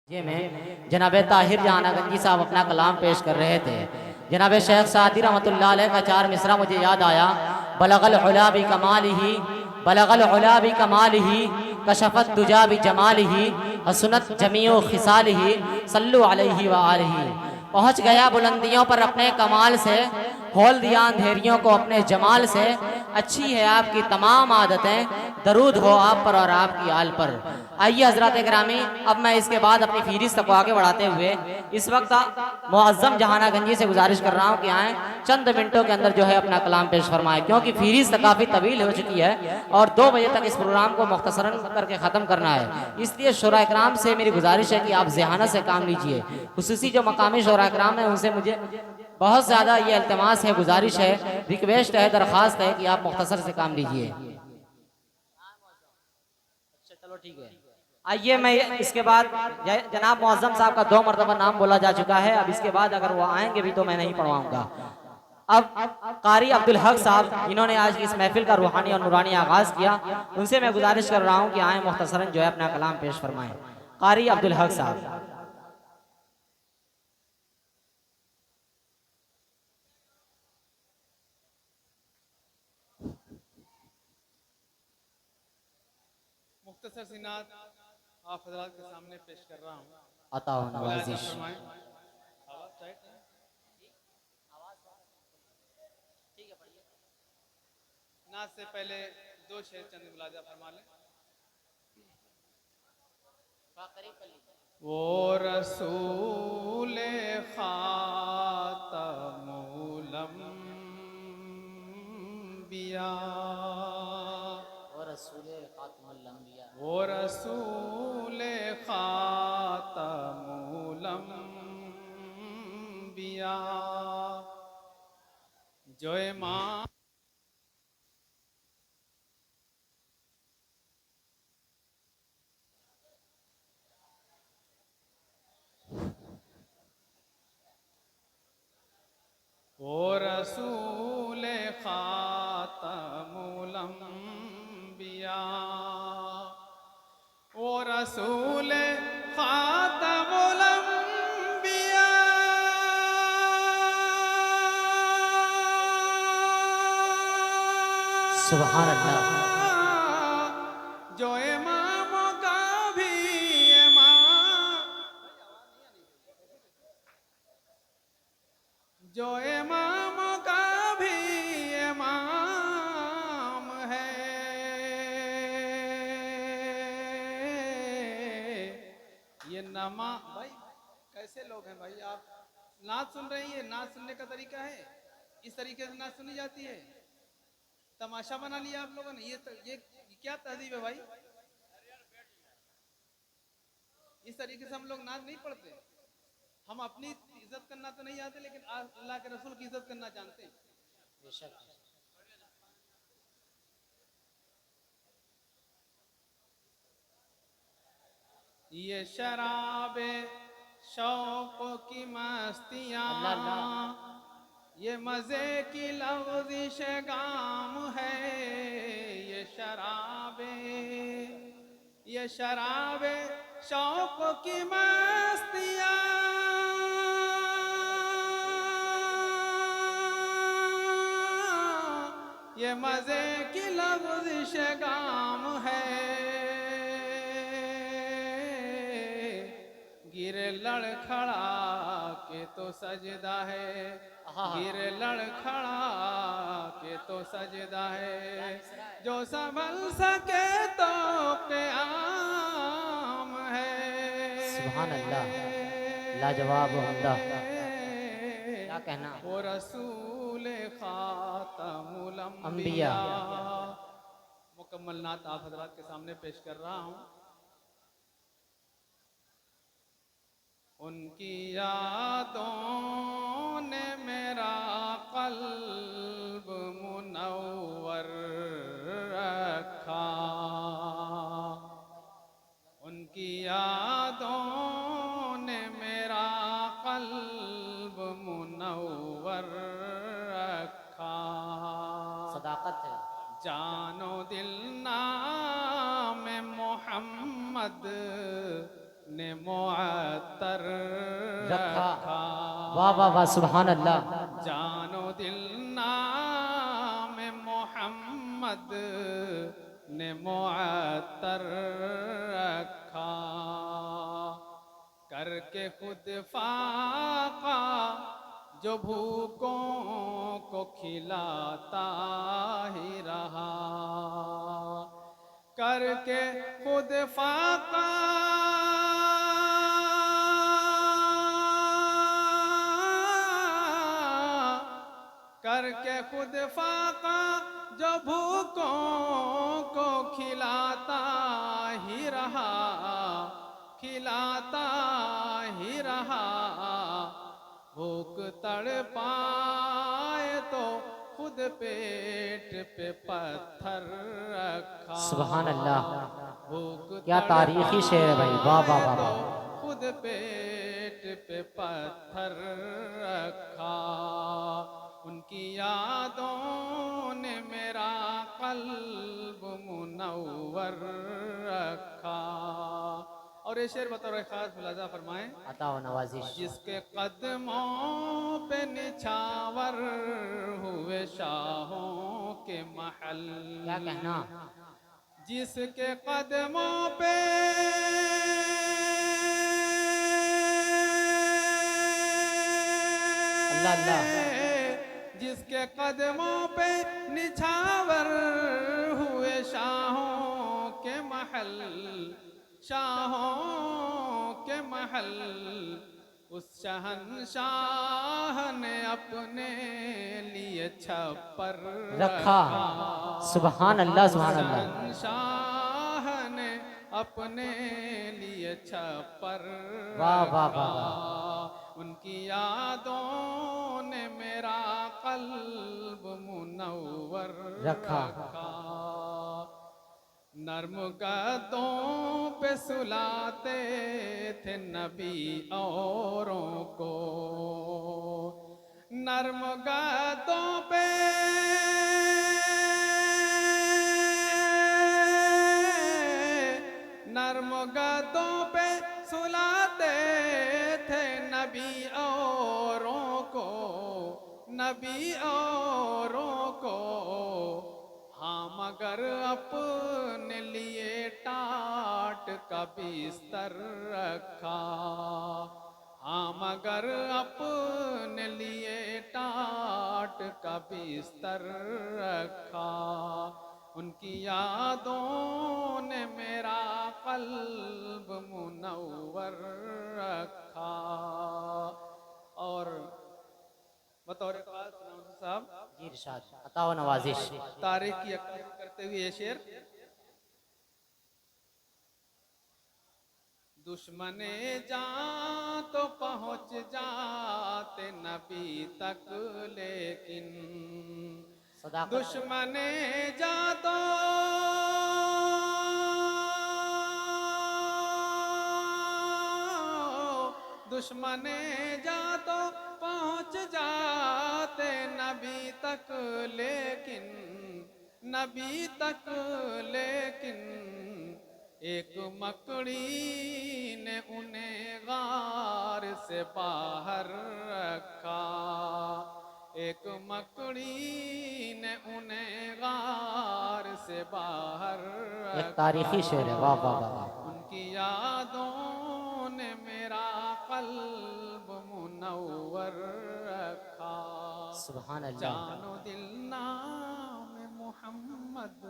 ये में जनाब ताहिर जहानागंजी साहब अपना कलाम पेश कर रहे थे। जनाब शेख सादी रहमतुल्लाह अलैह का 4 मिसरा मुझे याद आया। बलगल उला भी कमाल ही, बलगल उला भी कमाल ही, कशफत दुजा भी जमाल ही, हसनत जमीओ खिसाल ही, सल्लु अलैहि व आलिही। पहुँच गया बुलंदियों पर अपने कमाल से, खोल दिया अंधेरियों को अपने जमाल से। अच्छी है आपकी तमाम आदतें, दरूद हो आप पर और आपकी आल पर। आइए हजरत ग्रामी, अब मैं इसके बाद अपनी फीरिस्त को आगे बढ़ाते हुए इस वक्त मुअज्जम जहानागंजी से गुजारिश कर रहा हूँ कि आए चंद मिनटों के अंदर जो है अपना कलाम पेश फरमाए, क्योंकि फीरिस्त काफ़ी तवील हो चुकी है और 2 बजे तक इस प्रोग्राम को मुख्तसरन करके ख़त्म करना है। इसलिए शोरा इकराम से मेरी गुजारिश है कि आप ज़हानत से काम लीजिए। खुसूसी जो मकामी शोरा इकराम है उनसे मुझे बहुत ज़्यादा ये इल्तिमास है, गुजारिश है, रिक्वेस्ट है, दरख्वास्त है कि आप मुख्तसर से काम लीजिए। अच्छा चलो ठीक है। आइए मैं इसके बाद जनाब मुअज्जम साहब का 2 मरतबा नाम बोला जा चुका है। अब इसके बाद अगर वो आएंगे भी तो मैं नहीं पढ़वाऊंगा। अब कारी अब्दुल हक साहब जिन्होंने आज इस महफिल का रूहानी और नूरानी आगाज किया, उनसे मैं गुजारिश कर रहा हूँ कि आए मुख्तसरन जो है अपना कलाम पेश फरमाएं। कारी अब्दुल हक साहब। मुख्तसर सी नात आप हजरात के सामने पेश कर रहा हूँ। अता हो नवाजिश। नात से पहले 2 शेर चंद मुलाजा फरमा लें। वो रसूल खातमुल अंबिया, वो रसूल खातमुल अंबिया, जो इमाम वो रसूल खातमुल अंबिया, वो रसूल खातमुल अंबिया, सुभान अल्लाह। जो इमामों का भी इमाम, जो इमामों का भी इमाम है। ये नमा भाई कैसे लोग हैं भाई, आप नात सुन रही है, नात सुनने का तरीका है, इस तरीके से नात सुनी जाती है। तमाशा बना लिया आप लोगों ने। ये क्या तहजीब है भाई? इस तरीके से हम लोग नात नहीं पढ़ते। हम अपनी इज्जत करना तो नहीं आते, लेकिन अल्लाह के रसूल की इज्जत करना जानते हैं। ये शराबे शौक की मस्तियाँ, ये मजे की लफ्ज़िश गाम है। ये शराबे शौक की मस्तियाँ, ये मजे की लफ्ज़िश गाम है। गिरे लड़खड़ा के तो सजदा है, गिरे लड़खड़ा के तो सजदा है। जो संभल सके तो क़याम है। सुभान अल्लाह, लाजवाब उम्दा। क्या कहना। वो रसूल खातमुल अंबिया। अंबिया। मुकम्मल नात आप हजरात के सामने पेश कर रहा हूँ। उनकी यादों ने मेरा क़ल्ब मुनव्वर रखा, उनकी यादों ने मेरा क़ल्ब मुनव्वर रखा। सदाकत है। जानो दिल नाम मोहम्मद ने मुअत्तर रखा। रखा। वाह वाह वाह, सुभान अल्लाह। जानो दिल नाम मोहम्मद ने मुअत्तर रखा। करके खुद फाका जो भूखों को खिलाता ही रहा। करके खुद फाका करके खुद फाका जो भूखों को खिलाता ही रहा। खिलाता ही रहा। भूख तड़पाए तो खुद पेट पे पत्थर रखा। सुभान अल्लाह। भूख क्या तारीखी शेर है भाई, वाह वाह वाह तो वाह। खुद पेट पे पत्थर रखा। उनकी यादों ने मेरा कल्ब मुनव्वर रखा। और ये शेर बतौर खास मुलाजा फरमाएं। अता व नवाजिश। जिसके कदमों पे निछावर हुए शाहों के महल। क्या कहना। जिसके कदमों पे अल्लाह अल्लाह। जिसके कदमों पे निछावर हुए शाहों के महल। शाहों के महल। उस शहंशाह ने अपने लिए छप्पर रखा। सुभान अल्लाह सुभान अल्लाह। शहंशाह ने अपने लिए छप्पर वाह वाह वाह वाह। रखा। उनकी यादों ने मेरा कल्ब मुनव्वर रखा। रखा। नर्म गद्दों पे सुलाते थे नबी औरों को। नर्म गद्दों पे नर्म गद्दों पे सुलाते थे नबी औरों को। नबी औरों को। हाँ मगर अपने लिए टाट का बिस्तर रखा। हाँ मगर अपने लिए टाट का बिस्तर रखा। उनकी यादों ने मेरा कल्ब मुनव्वर रखा। और बतौर खास साहब जी इरशाद। अता व नवाजिश। तारीख की अक्ल करते हुए ये शेर। दुश्मने जान तो पहुंच जाते नबी तक लेकिन। सदाकत। दुश्मने जा तो दुश्मने जा तो पहुंच जाते नबी तक लेकिन। नबी तक लेकिन। एक मकड़ी ने उन्हें गार से बाहर रखा। एक मकड़ी ने उन्हें गार से बाहर एक रखा। तारीखी शेर है, वाह वाह वाह वाह। उनकी यादों ने मेरा कल्ब मुनव्वर रखा। सुभान अल्लाह। जानो दिल नाम मोहम्मद